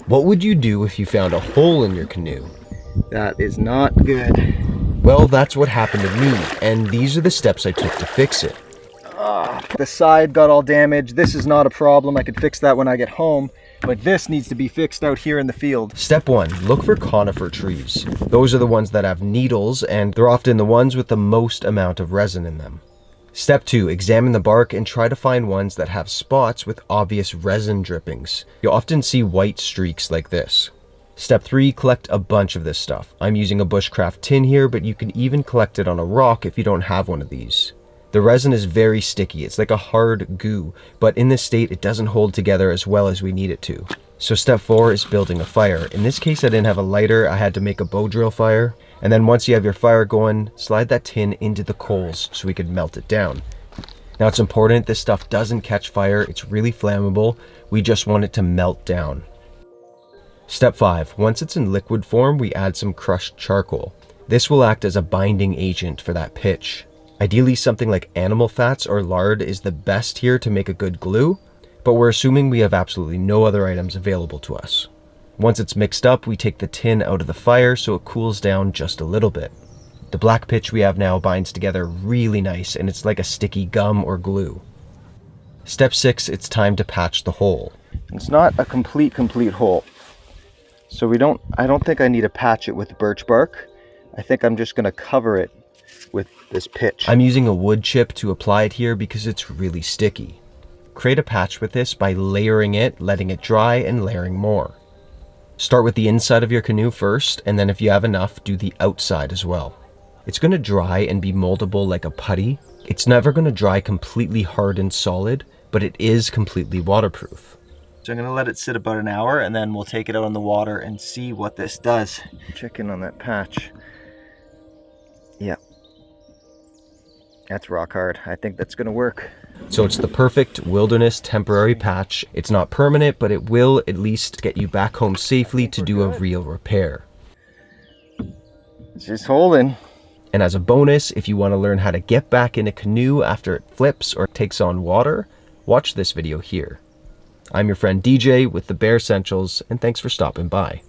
What would you do if you found a hole in your canoe? That is not good. Well, that's what happened to me, and these are the steps I took to fix it. The side got all damaged. This is not a problem. I could fix that when I get home, but this needs to be fixed out here in the field. Step 1, look for conifer trees. Those are the ones that have needles, and they're often the ones with the most amount of resin in them. Step 2, examine the bark and try to find ones that have spots with obvious resin drippings. You'll often see white streaks like this. Step 3, collect a bunch of this stuff. I'm using a bushcraft tin here, but you can even collect it on a rock if you don't have one of these. The resin is very sticky. It's like a hard goo, but in this state, it doesn't hold together as well as we need it to. So step 4 is building a fire. In this case, I didn't have a lighter. I had to make a bow drill fire. And then once you have your fire going, slide that tin into the coals so we could melt it down. Now it's important this stuff doesn't catch fire. It's really flammable. We just want it to melt down. Step 5, once it's in liquid form, we add some crushed charcoal. This will act as a binding agent for that pitch. Ideally, something like animal fats or lard is the best here to make a good glue, but we're assuming we have absolutely no other items available to us. Once it's mixed up, we take the tin out of the fire so it cools down just a little bit. The black pitch we have now binds together really nice, and it's like a sticky gum or glue. Step 6, it's time to patch the hole. It's not a complete hole. So I don't think I need to patch it with birch bark. I think I'm just gonna cover it with this pitch. I'm using a wood chip to apply it here because it's really sticky. Create a patch with this by layering it, letting it dry, and layering more. Start with the inside of your canoe first, and then if you have enough, do the outside as well. It's gonna dry and be moldable like a putty. It's never gonna dry completely hard and solid, but it is completely waterproof. So I'm gonna let it sit about an hour, and then we'll take it out on the water and see what this does. Check in on that patch. Yeah. That's rock hard. I think that's gonna work. So it's the perfect wilderness temporary patch. It's not permanent, but it will at least get you back home safely to do a real repair. It's just holding. And as a bonus, if you want to learn how to get back in a canoe after it flips or takes on water, watch this video here. I'm your friend DJ with the Bare Essentials, and thanks for stopping by.